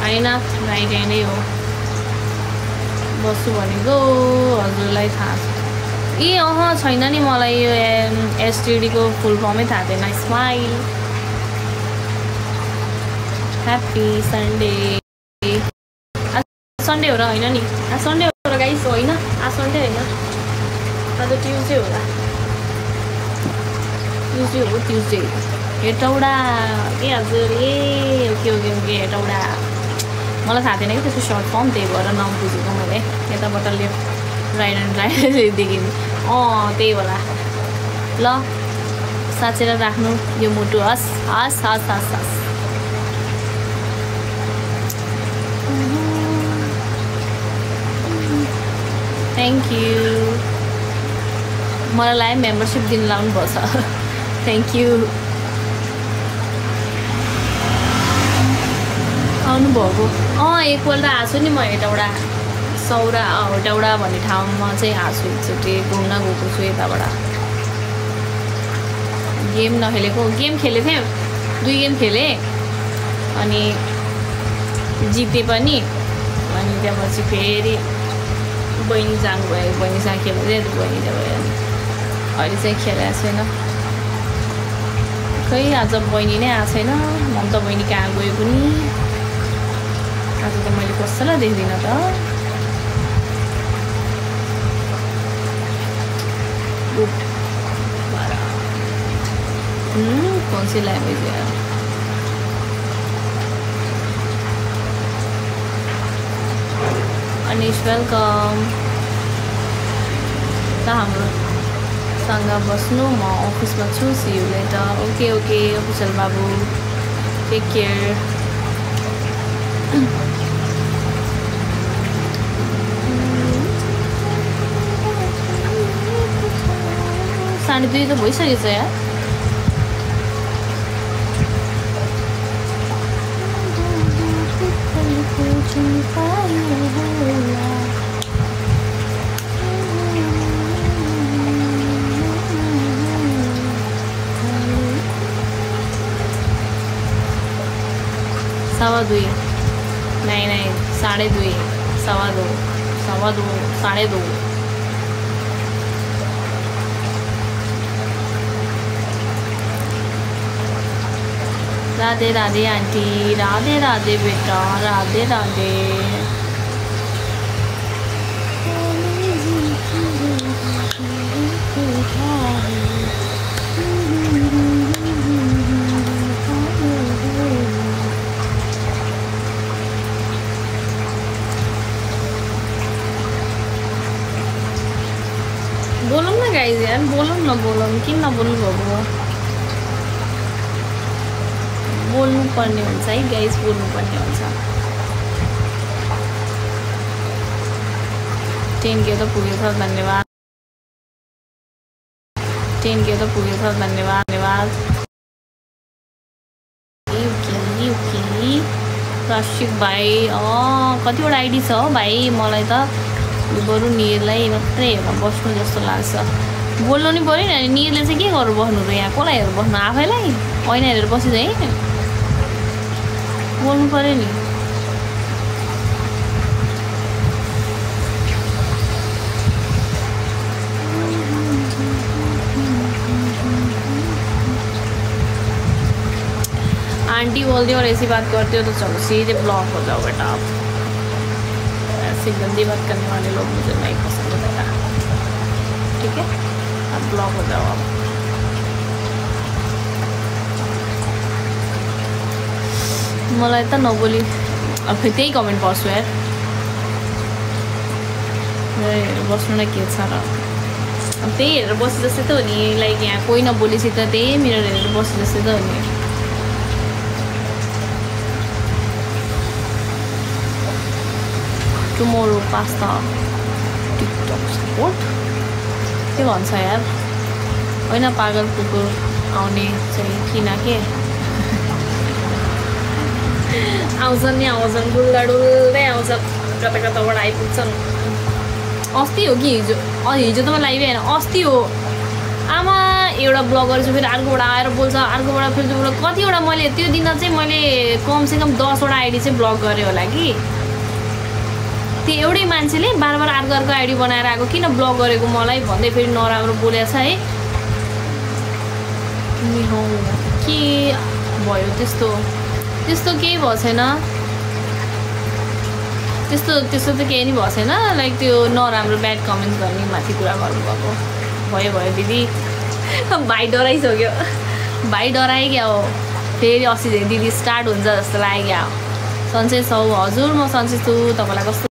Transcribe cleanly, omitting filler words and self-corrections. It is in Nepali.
होइन राइट ह्यान्डै हो बस्छु भनेको हजुरलाई थाहा छ ए छैन नि मलाई यो एसटिडीको फुल फर्मै थाहा थिएन स्माइल ह्याप्पी सन्डे सन्डे हो र होइन नि आज सन्डे हो र गाइस होइन आज सन्डे होइन आज ट्युजडे होला ट्युजडे हो ट्युजडे हेटौडा ए हजुर ए ओके ओके ओके हेटौडा मलाई थाहा थिएन कि त्यसको सर्ट फर्म त्यही भएर नाम बुझेको मैले यताबाट लेफ्ट राइट एन्ड राइट देखेँ त्यही होला ल साँचेर राख्नु यो मुटु हस् हस् हस् हस् हस् थ्याङ्क यू मलाई लाग्यो मेम्बरसिप दिन लाउनुपर्छ थ्याङ्क यू आउनुभएको एकपल्ट आएको छु नि म हेटौडा हेटौडा भन्ने ठाउँमा चाहिँ आएको छु एकचोटि घुम्न गएको छु यताबाट गेम नखेलेको गेम खेलेको थिएँ 2 गेम खेलेँ अनि जितेँ पनि अनि त्यहाँपछि फेरि बहिनी जानुभयो बहिनीसँग खेल्दै बहिनी चाहिँ भयो अहिले चाहिँ खेलेको छैन खै आज बहिनी नै आएको छैन ममता बहिनी कहाँ गयो पनि आज त मैले कसैलाई देख्दिनँ त कौन सी लैंग्वेज है अनिश वेलकम त हाम्रो सँग बस्नु म अफिसमा छु see you later okay okay अफिसल बाबु टेक केयर 2:30 त भइसकेछ यार सवा 2 नहीं 2:30 सवा 2 2:30 राधे राधे आंटी राधे राधे बेटा राधे राधे बोलौँ न गाइज यार बोलौँ किन नबोल्नु भएको बोल्नु पर्ने हुन्छ है गाइज बोल्नु पर्ने हुन्छ 10K त पुगेछ धन्यवाद 10K त पुगेछ धन्यवाद रसिक भाइ कतिवटा आइडी छ हो भाइ मलाई त बरु निरलाई मात्रै हेरेर बस्नु जस्तो लाग्छ बोल्नु नि पर्यो नि निरले चाहिँ के गरेर बस्नु त यहाँ कसलाई हेरेर बस्नु आफैलाई ऐना हेरेर बसिन्छ है बोल्नु पर्यो नि आंटी बोलती हो और ऐसी बात करते हो तो चलो सीधे ब्लॉक हो जाओ बेटा आप ऐसी गंदी बात करने वाले लोग मुझे नहीं पसंद बेटा ठीक है आप ब्लॉक हो जाओ आप मलाई त नबोली अब त्यही कमेन्ट पढ्छु यार बस्नु न के छ र अब त्यही हेरेर बसे जस्तै त हो नि लाइक यहाँ कोही नबोलेपछि त त्यही मिरर हेरेर बसे जस्तै त हो नि टुमोरो पास्ता टिकटक सपोर्ट के भन्छ यार होइन पागल कुकुर आउने चाहिँ किन के आउँछन् नि आउँछन् डुल्दै आउँछन् कता कताबाट आइपुग्छन् अस्ति हो कि हिजो त म लाइभ होइन अस्ति हो आमा एउटा ब्लग गरेछु फेरि अर्कोबाट आएर बोल्छ अर्कोबाट फेरि कतिवटा मैले त्यो दिन चाहिँ मैले कमसेकम 10वटा आइडी चाहिँ ब्लक गरेँ होला कि त्यो एउटै मान्छेले बार अर्को आइडी बनाएर आएको किन ब्लक गरेको मलाई भन्दै फेरि नराम्रो बोलेछ है के भयो त्यस्तो केही भएको छैन त्यस्तो त केही नि भएको छैन लाइक त्यो नराम्रो ब्याड कमेन्ट गर्ने माथि कुरा गर्नुभएको भयो दिदी भाइ डराइसक्यो भाइ डरायो क्या हो फेरि अस्ति दिदी स्टार्ट हुन्छ जस्तो लाग्यो क्या सन्चै छौ हजुर म सन्चै छु तपाईँलाई कस्तो